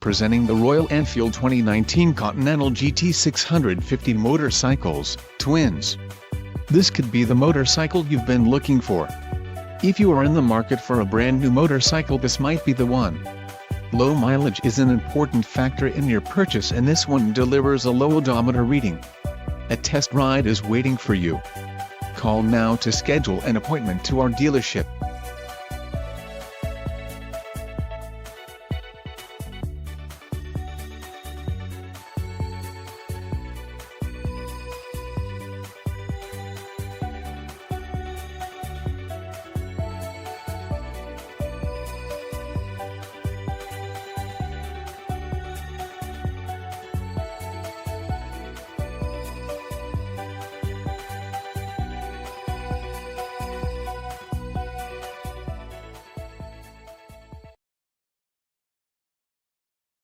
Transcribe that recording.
Presenting the Royal Enfield 2019 Continental GT 650 motorcycles, twins. This could be the motorcycle you've been looking for. If you are in the market for a brand new motorcycle, this might be the one. Low mileage is an important factor in your purchase, and this one delivers a low odometer reading. A test ride is waiting for you. Call now to schedule an appointment to our dealership.